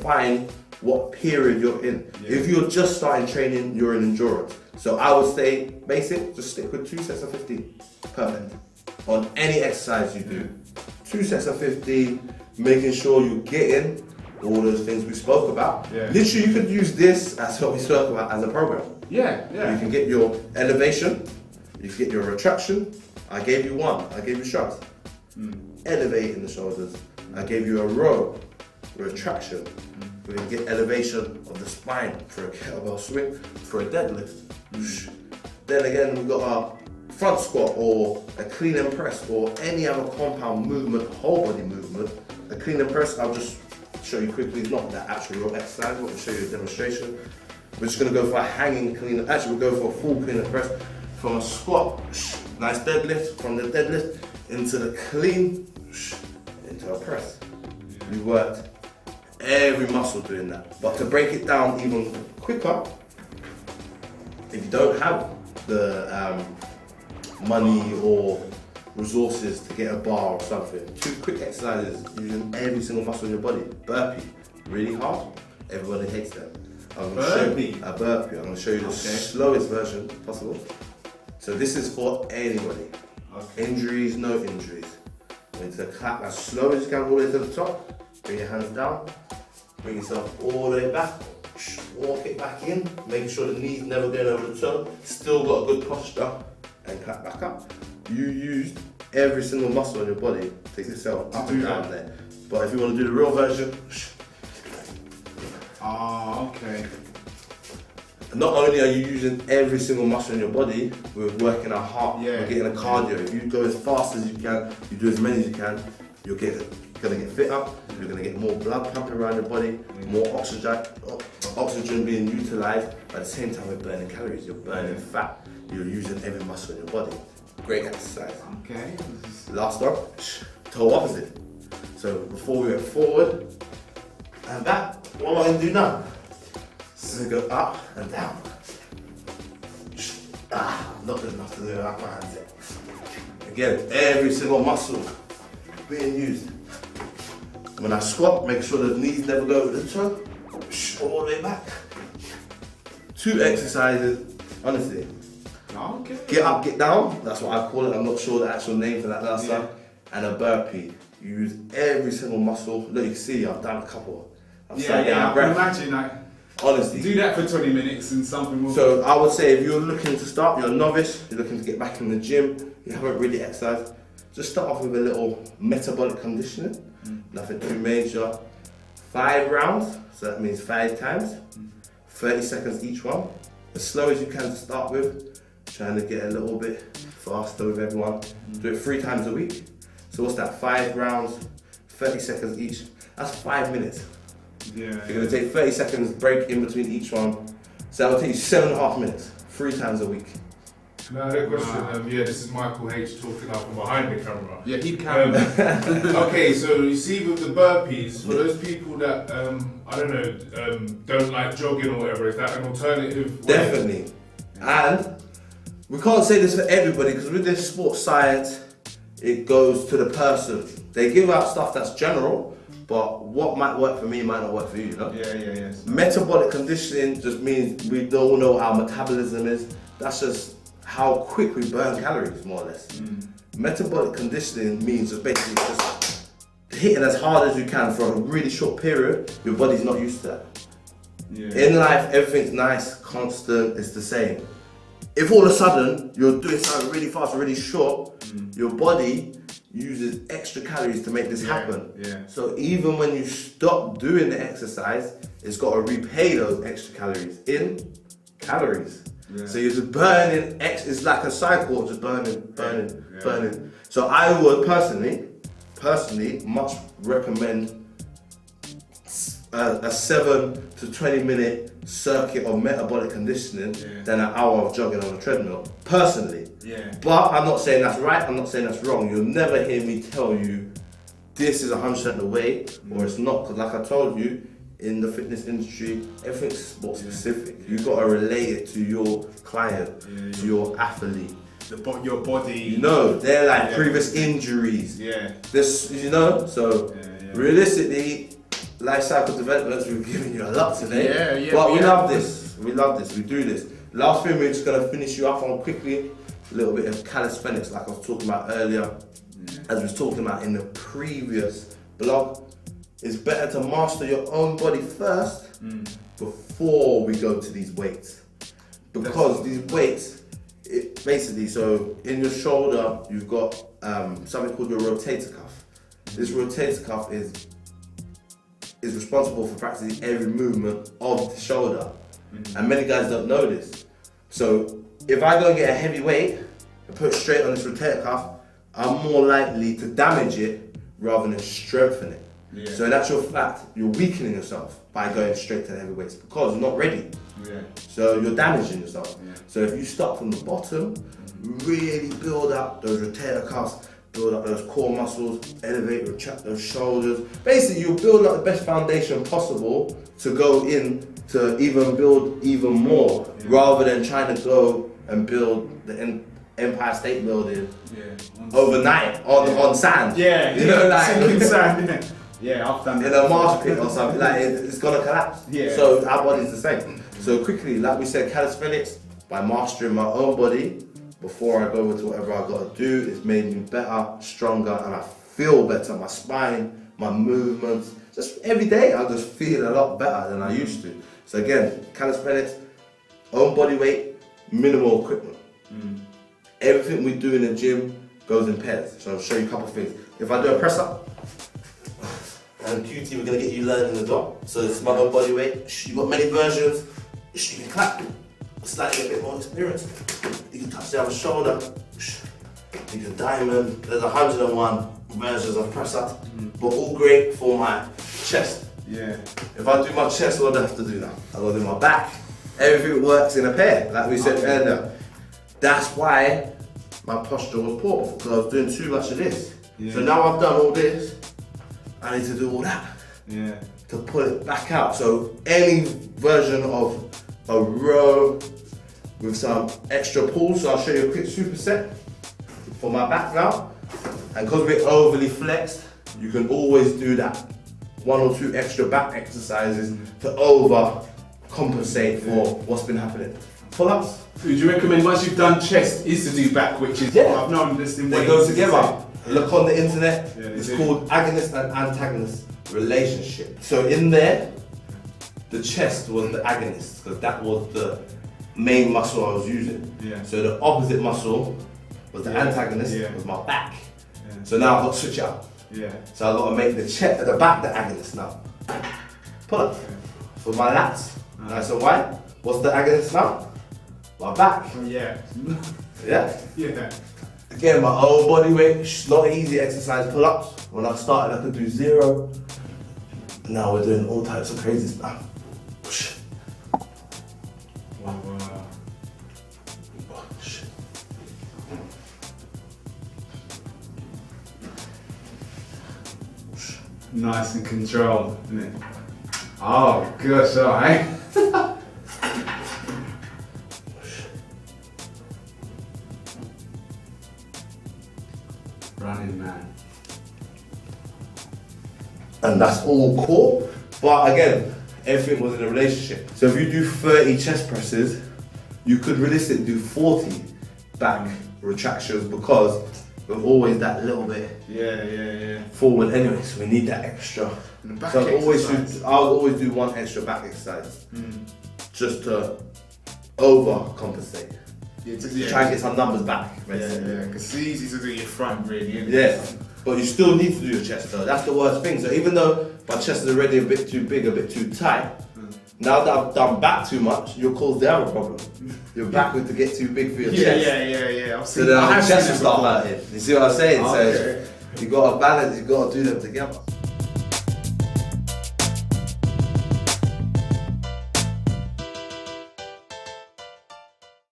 define what period you're in. Yeah. If you're just starting training, you're in endurance. So I would say basic, just stick with 2 sets of 15. Perfect. On any exercise you do. 2 sets of 15, making sure you're getting all those things we spoke about. Yeah. Literally, you could use this as what we spoke about as a program. Yeah, yeah. You can get your elevation, you can get your retraction. I gave you one, I gave you shrugs. Elevating the shoulders. I gave you a row, retraction. We can get elevation of the spine for a kettlebell swing, for a deadlift. Then again, we've got our front squat or a clean and press or any other compound movement, whole body movement. A clean and press, I'll just show you quickly, it's not the actual real exercise, but we'll show you a demonstration. We're just gonna go for a hanging clean, actually we'll go for a full clean and press from a squat, nice deadlift, from the deadlift into the clean, into a press. We worked every muscle doing that. But to break it down even quicker, if you don't have the money or resources to get a bar or something, 2 quick exercises using every single muscle in your body. Burpee, really hard, everybody hates that. I'm gonna show you a burpee. I'm going to show you the slowest version possible. So this is for anybody. Injuries, no injuries. You need to clap as slow as you can all the way to the top. Bring your hands down. Bring yourself all the way back. Walk it back in. Make sure the knees never going over the toe. Still got a good posture. And clap back up. You used every single muscle in your body to take yourself up and down there. But if you want to do the real version, okay. not only are you using every single muscle in your body, we're working our heart, we're getting a cardio. If you go as fast as you can, you do as many as you can, you're gonna get fitter, you're gonna get more blood pumping around your body, more oxygen being utilized. But at the same time, we're burning calories, you're burning fat, you're using every muscle in your body. Great exercise. Okay. Last one, toe opposite. So before we went forward and back, what am I gonna do now? So go up and down. Not good enough to do it with my hands yet. Again, every single muscle being used. When I squat, make sure the knees never go over the toe. All the way back. 2 exercises, honestly. Okay. Get up, get down, that's what I call it. I'm not sure the actual name for that last time. And a burpee. You use every single muscle. Look, you can see I've done a couple. I can imagine like, honestly. Do that for 20 minutes and something will. So I would say if you're looking to start, you're a novice, you're looking to get back in the gym, you haven't really exercised, just start off with a little metabolic conditioning. Nothing too major. 5 rounds, so that means 5 times. 30 seconds each one. As slow as you can to start with. Trying to get a little bit faster with everyone. Do it 3 times a week. So what's that? 5 rounds, 30 seconds each. That's 5 minutes. Yeah. You're gonna take 30 seconds break in between each one. So that will take you 7.5 minutes, 3 times a week. No, that question. Yeah, this is Michael H talking out from behind the camera. Yeah, he can. Okay, so you see with the burpees, for those people that I don't know, don't like jogging or whatever, is that an alternative way? Definitely. And we can't say this for everybody because with this sports science, it goes to the person. They give out stuff that's general, but what might work for me might not work for you, you know? Yeah. Metabolic conditioning just means we don't know how metabolism is. That's just how quick we burn calories, more or less. Metabolic conditioning means just basically just hitting as hard as you can for a really short period. Your body's not used to that. Yeah. In life, everything's nice, constant, it's the same. If all of a sudden you're doing something really fast, really short, your body uses extra calories to make this happen. Yeah. So even when you stop doing the exercise, it's got to repay those extra calories in calories. Yeah. So you're just burning, it's like a cycle, just burning. So I would personally much recommend a 7 to 20 minute circuit of metabolic conditioning than an hour of jogging on a treadmill, personally. Yeah. But I'm not saying that's right, I'm not saying that's wrong. You'll never hear me tell you this is 100% the way or it's not, because like I told you, in the fitness industry, everything's sport specific. You've got to relate it to your client, to your athlete. Your body. You know, they're like previous injuries. Yeah. This, you know, so realistically, life cycle developments, we've given you a lot today. Yeah, yeah, But we yeah. love this. We love this. We do this. Last thing we're just gonna finish you up on quickly. A little bit of calisthenics, like I was talking about earlier, as we was talking about in the previous blog. It's better to master your own body first before we go to these weights, because these weights, basically, so in your shoulder you've got something called your rotator cuff. This rotator cuff is responsible for practically every movement of the shoulder, and many guys don't know this. So if I go and get a heavy weight and put it straight on this rotator cuff, I'm more likely to damage it rather than strengthen it. Yeah. So in actual fact, you're weakening yourself by going straight to the heavy weights because you're not ready. Yeah. So you're damaging yourself. Yeah. So if you start from the bottom, really build up those rotator cuffs, build up those core muscles, elevate, retract those shoulders. Basically, you build up the best foundation possible to go in to even build even more, rather than trying to go and build the Empire State Building overnight on sand. Yeah, you know, like sinking sand. Yeah, I've done in that. a marsh pit or something. Like it's gonna collapse. Yeah. So our body's the same. So quickly, like we said, calisthenics, by mastering my own body before I go into whatever I gotta do, it's made me better, stronger, and I feel better. My spine, my movements, just every day I just feel a lot better than I used to. So again, calisthenics, own body weight, minimal equipment. Everything we do in the gym goes in pairs. So I'll show you a couple of things. If I do a press up, and QT, we're gonna get you learning as well. So this is my own body weight. You've got many versions. You can clap, slightly a bit more experience. You can touch down the shoulder. You can diamond. There's 101 versions of press up, but all great for my chest. Yeah. If I do my chest, what do I have to do now? I gotta do my back. Everything works in a pair, like we said earlier. That's why my posture was poor, because I was doing too much of this. Yeah. So now I've done all this, I need to do all that Yeah. to pull it back out. So any version of a row with some extra pulls, so I'll show you a quick superset for my back now. And because we're overly flexed, you can always do that 1 or 2 extra back exercises to overcompensate for what's been happening. Pull-ups. Would you recommend once you've done chest is to do back, which is Yeah. I've known this in They weights, go it's the together. same. Look on the internet. Yeah, It's they do. called agonist and antagonist relationship. So in there, the chest was the agonist because that was the main muscle I was using. Yeah. So the opposite muscle was the Yeah. antagonist, Yeah. was my back. Yeah. So now I've got to switch it up. Yeah. So I've got to make the back the agonist now. Pull up. For my lats, nice and wide. What's the agonist now? My back. Yeah. Yeah. Yeah. Again, my own body weight, not easy exercise pull-ups. When I started, I could do 0. Now we're doing all types of crazy stuff. Wow. Nice and controlled, isn't it? Oh gosh, alright. Running man. And that's all core. But again, everything was in a relationship. So if you do 30 chest presses, you could realistically do 40 back retractions because we're always that little bit Yeah. forward anyway, so we need that extra. And the back So exercise. I'll always do 1 extra back exercise just to overcompensate. Yeah, Try and get some numbers back, Yeah, basically. because it's easy to do your front, really, isn't it? Yeah, but you still need to do your chest though. That's the worst thing. So even though my chest is already a bit too big, a bit too tight, now that I've done back too much, you'll cause the other problem. Your back would to get too big for your chest. Yeah. I've So seen, then I your have chest seen will it start before. hurting. You see what I'm saying? Okay. So you got to balance. You got to do them together.